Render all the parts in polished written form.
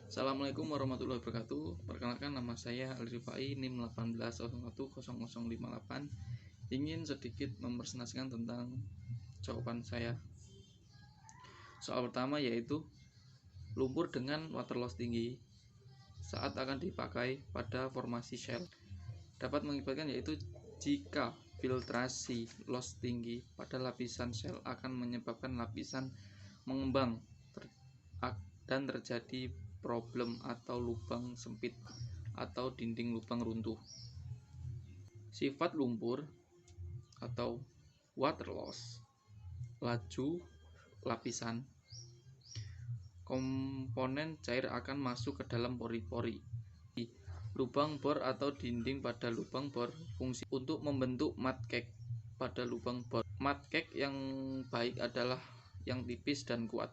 Assalamualaikum warahmatullahi wabarakatuh. Perkenalkan, nama saya Ali Rifai, NIM 18010058. Ingin sedikit mempresentasikan tentang jawaban saya. Soal pertama yaitu lumpur dengan water loss tinggi saat akan dipakai pada formasi shell dapat mengakibatkan, yaitu jika filtrasi loss tinggi pada lapisan shell akan menyebabkan lapisan mengembang dan terjadi problem atau lubang sempit atau dinding lubang runtuh. Sifat lumpur atau water loss: laju lapisan, komponen cair akan masuk ke dalam pori-pori. Lubang bor atau dinding pada lubang bor fungsi untuk membentuk mud cake pada lubang bor. Mud cake yang baik adalah yang tipis dan kuat.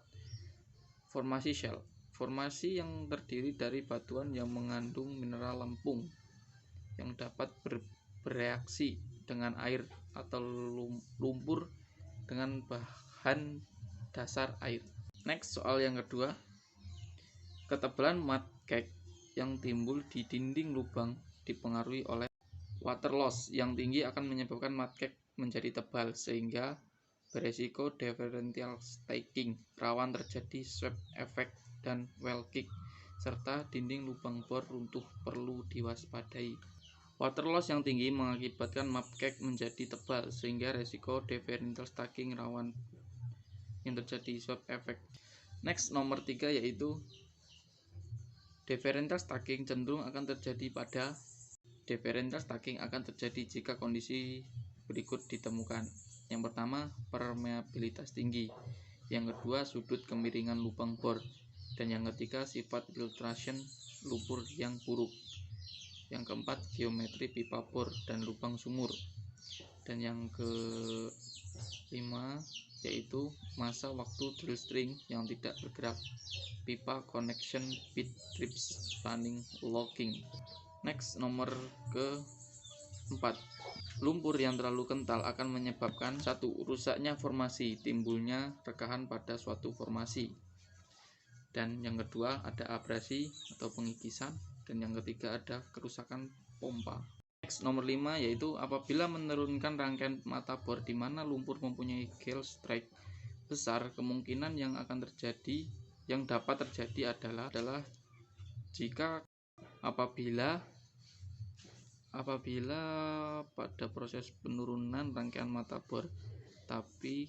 Formasi shell: formasi yang terdiri dari batuan yang mengandung mineral lempung yang dapat bereaksi dengan air atau lumpur dengan bahan dasar air. Next, soal yang kedua. Ketebalan mud cake yang timbul di dinding lubang dipengaruhi oleh water loss yang tinggi akan menyebabkan mud cake menjadi tebal sehingga beresiko differential stacking, rawan terjadi sweep effect dan well kick, serta dinding lubang bor runtuh perlu diwaspadai. Water loss yang tinggi mengakibatkan mud cake menjadi tebal sehingga resiko differential stacking, rawan yang terjadi sweep effect. Next, nomor 3 yaitu differential stacking cenderung akan terjadi jika kondisi berikut ditemukan. Yang pertama, permeabilitas tinggi. Yang kedua, sudut kemiringan lubang bor. Dan yang ketiga, sifat filtration lumpur yang buruk. Yang keempat, geometri pipa bor dan lubang sumur. Dan yang kelima yaitu masa waktu drill string yang tidak bergerak, pipa connection bit trips running locking. Next, nomor keempat. Lumpur yang terlalu kental akan menyebabkan: 1. Rusaknya formasi, timbulnya rekahan pada suatu formasi. Dan yang kedua, ada abrasi atau pengikisan. Dan yang ketiga, ada kerusakan pompa. Next, nomor 5 yaitu apabila menurunkan rangkaian mata bor di mana lumpur mempunyai gel strike besar, kemungkinan yang dapat terjadi adalah jika apabila pada proses penurunan rangkaian mata bor tapi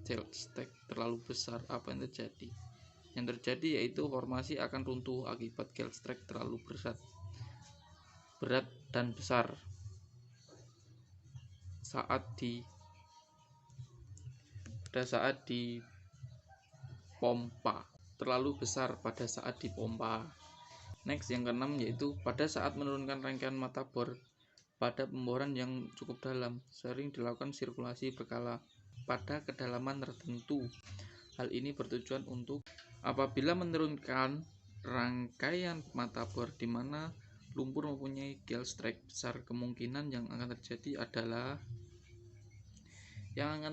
gel strike terlalu besar, apa yang terjadi? Yang terjadi yaitu formasi akan runtuh akibat gel strike terlalu berat dan besar saat dipompa. Next, yang keenam yaitu pada saat menurunkan rangkaian mata bor pada pemboran yang cukup dalam, sering dilakukan sirkulasi berkala pada kedalaman tertentu. Hal ini bertujuan untuk apabila menurunkan rangkaian mata bor di mana lumpur mempunyai gel strike besar, kemungkinan yang akan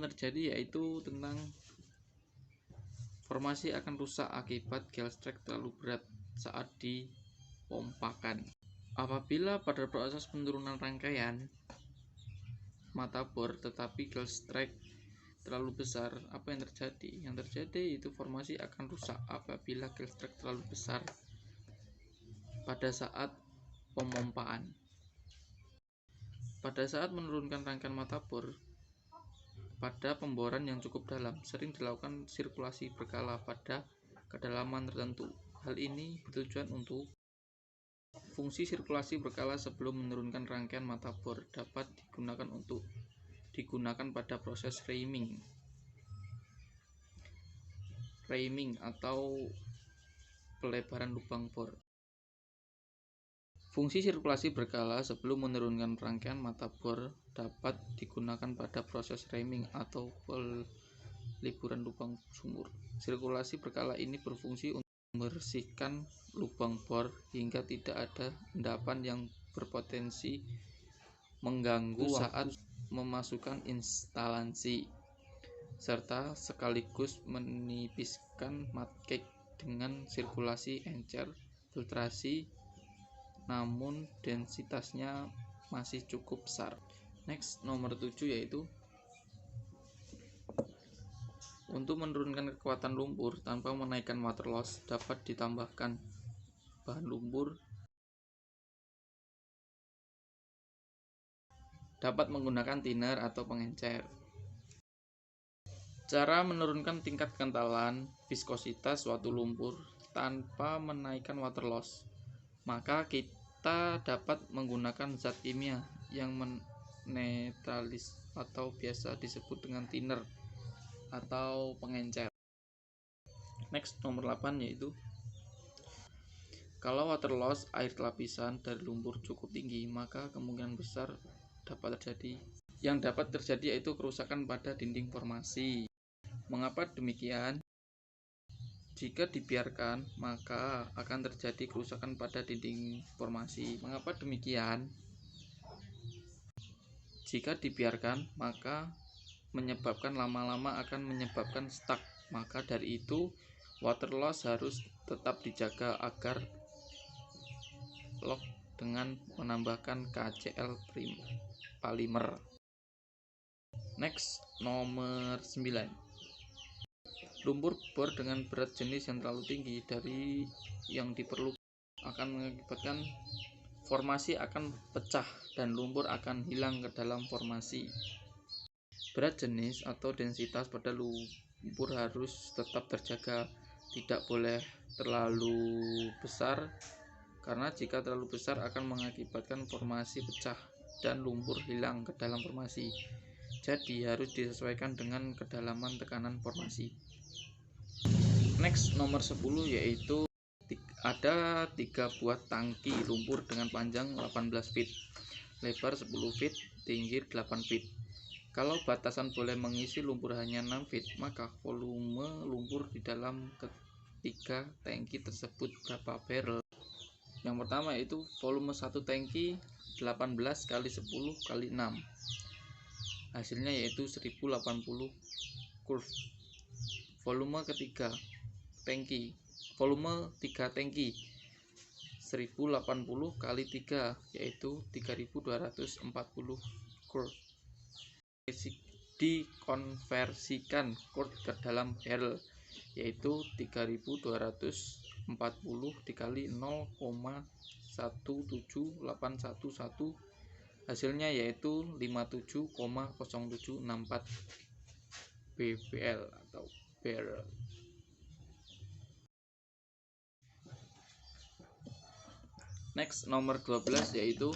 terjadi yaitu tentang formasi akan rusak akibat gel strike terlalu berat saat dipompakan. Apabila pada proses penurunan rangkaian mata bor tetapi gel strike terlalu besar, apa yang terjadi? Yang terjadi yaitu formasi akan rusak apabila gel strike terlalu besar pada saat pemompaan. Pada saat menurunkan rangkaian mata bor pada pemboran yang cukup dalam, sering dilakukan sirkulasi berkala pada kedalaman tertentu. Hal ini bertujuan untuk fungsi sirkulasi berkala sebelum menurunkan rangkaian mata bor dapat digunakan pada proses framing atau pelebaran lubang bor. Fungsi sirkulasi berkala sebelum menurunkan rangkaian mata bor dapat digunakan pada proses framing atau peliburan lubang sumur. Sirkulasi berkala ini berfungsi untuk membersihkan lubang bor hingga tidak ada endapan yang berpotensi mengganggu saat memasukkan instalasi, serta sekaligus menipiskan mud cake dengan sirkulasi encer, filtrasi, namun densitasnya masih cukup besar. Next, nomor 7 yaitu untuk menurunkan kekuatan lumpur tanpa menaikkan water loss dapat ditambahkan bahan lumpur. Dapat menggunakan thinner atau pengencer. Cara menurunkan tingkat kentalan viskositas suatu lumpur tanpa menaikkan water loss. Maka kita dapat menggunakan zat kimia yang menetralis atau biasa disebut dengan thinner atau pengencer. Next, nomor 8 yaitu kalau water loss air lapisan dari lumpur cukup tinggi, maka kemungkinan besar dapat terjadi. Yang dapat terjadi yaitu kerusakan pada dinding formasi. Mengapa demikian? Jika dibiarkan, maka akan terjadi kerusakan pada dinding formasi. Mengapa demikian? Jika dibiarkan, maka menyebabkan lama-lama akan menyebabkan stuck. Maka dari itu, water loss harus tetap dijaga agar lock dengan menambahkan KCl polymer. Next, nomor 9. Lumpur bor dengan berat jenis yang terlalu tinggi dari yang diperlukan akan mengakibatkan formasi akan pecah dan lumpur akan hilang ke dalam formasi. Berat jenis atau densitas pada lumpur harus tetap terjaga, tidak boleh terlalu besar karena jika terlalu besar akan mengakibatkan formasi pecah dan lumpur hilang ke dalam formasi. Jadi harus disesuaikan dengan kedalaman tekanan formasi. Next, nomor 10 yaitu ada 3 buah tangki lumpur dengan panjang 18 feet, lebar 10 feet, tinggi 8 feet. Kalau batasan boleh mengisi lumpur hanya 6 feet, maka volume lumpur di dalam ketiga tangki tersebut berapa barrel? Yang pertama yaitu volume 1 tangki 18 kali 10 kali 6. Hasilnya yaitu 1080 curve. Volume ketiga tangki, volume 3 tangki 1080 kali 3 yaitu 3240 curve. Dikonversikan curve ke dalam barrel yaitu 3240 dikali 0,17811, hasilnya yaitu 57,0764 BBL atau barrel. Next, nomor 12 yaitu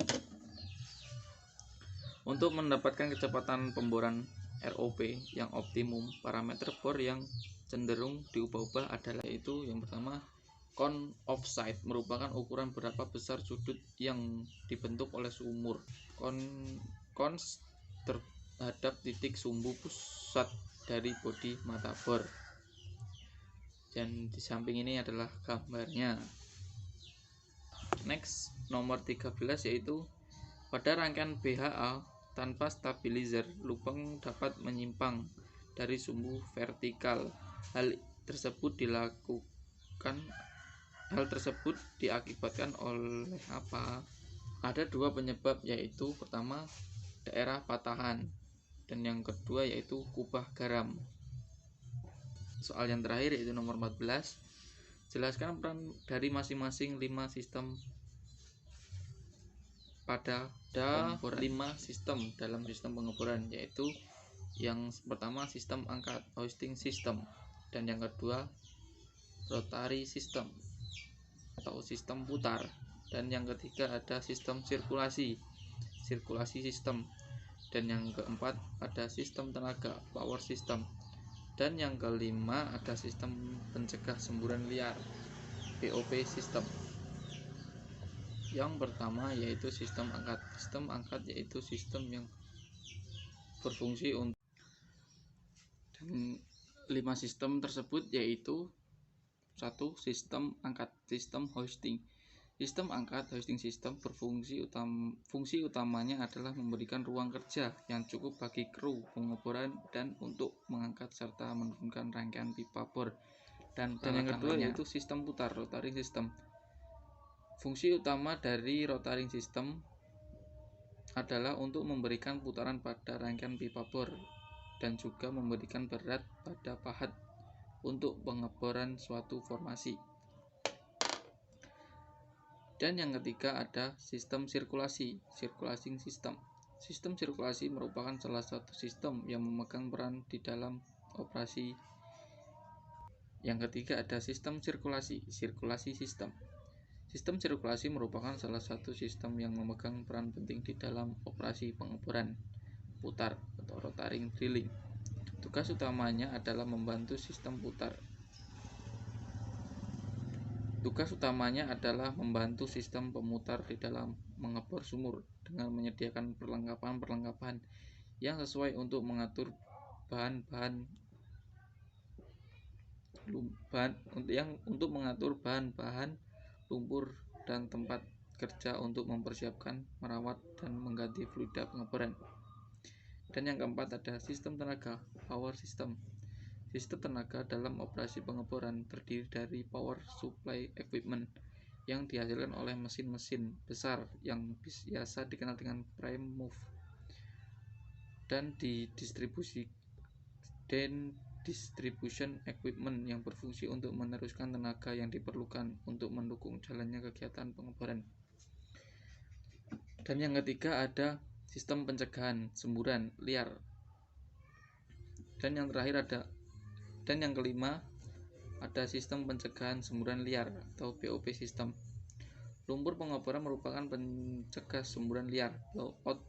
untuk mendapatkan kecepatan pemboran ROP yang optimum, parameter bor yang cenderung diubah-ubah adalah yaitu yang pertama cone of sight, merupakan ukuran berapa besar sudut yang dibentuk oleh sumur. Cons terhadap titik sumbu pusat dari bodi mata bor. Dan di samping ini adalah gambarnya. Next, nomor 13 yaitu pada rangkaian BHA tanpa stabilizer, lubang dapat menyimpang dari sumbu vertikal. Hal tersebut diakibatkan oleh apa? Ada 2 penyebab, yaitu pertama daerah patahan dan yang kedua yaitu kubah garam. Soal yang terakhir yaitu nomor 14. Jelaskan peran dari masing-masing 5 sistem pada 5 sistem dalam sistem pengeboran, yaitu yang pertama sistem angkat hoisting system, dan yang kedua rotary system atau sistem putar, dan yang ketiga ada sistem sirkulasi system, dan yang keempat ada sistem tenaga power system, dan yang kelima ada sistem pencegah semburan liar POP system. Yang pertama yaitu sistem angkat. Sistem angkat yaitu sistem yang berfungsi untuk, dan 5 sistem tersebut yaitu 1. Sistem angkat, sistem hoisting. Sistem angkat hoisting system fungsi utamanya adalah memberikan ruang kerja yang cukup bagi kru pengeboran dan untuk mengangkat serta menurunkan rangkaian pipa bor dan yang kedua yaitu sistem putar, rotaring system. Fungsi utama dari rotaring system adalah untuk memberikan putaran pada rangkaian pipa bor dan juga memberikan berat pada pahat untuk pengeboran suatu formasi. Dan yang ketiga ada sistem sirkulasi, circulating system. Sistem sirkulasi merupakan salah satu sistem yang memegang peran di dalam operasi. Yang ketiga ada sistem sirkulasi, circulation system. Sistem sirkulasi merupakan salah satu sistem yang memegang peran penting di dalam operasi pengeboran putar atau rotaring drilling. Tugas utamanya adalah membantu sistem putar. Tugas utamanya adalah membantu sistem pemutar di dalam mengebor sumur dengan menyediakan perlengkapan-perlengkapan yang sesuai untuk mengatur bahan-bahan lumpur dan tempat kerja untuk mempersiapkan, merawat, dan mengganti fluida pengeboran. Dan yang keempat ada sistem tenaga, power system. Sistem tenaga dalam operasi pengeboran terdiri dari power supply equipment yang dihasilkan oleh mesin-mesin besar yang biasa dikenal dengan prime move dan distribution equipment yang berfungsi untuk meneruskan tenaga yang diperlukan untuk mendukung jalannya kegiatan pengeboran. Dan yang ketiga ada sistem pencegahan semburan liar. Dan yang kelima ada sistem pencegahan semburan liar atau BOP system. Lumpur pengeboran merupakan pencegah semburan liar, blowout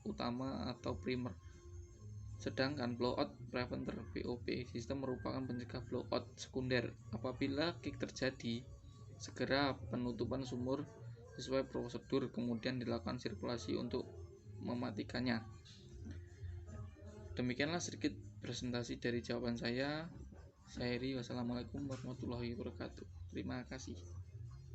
utama atau primer. Sedangkan blowout preventer BOP sistem merupakan pencegah blowout sekunder. Apabila kick terjadi, segera penutupan sumur sesuai prosedur, kemudian dilakukan sirkulasi untuk mematikannya. Demikianlah sedikit presentasi dari jawaban saya. Saya Heri, wassalamualaikum warahmatullahi wabarakatuh. Terima kasih.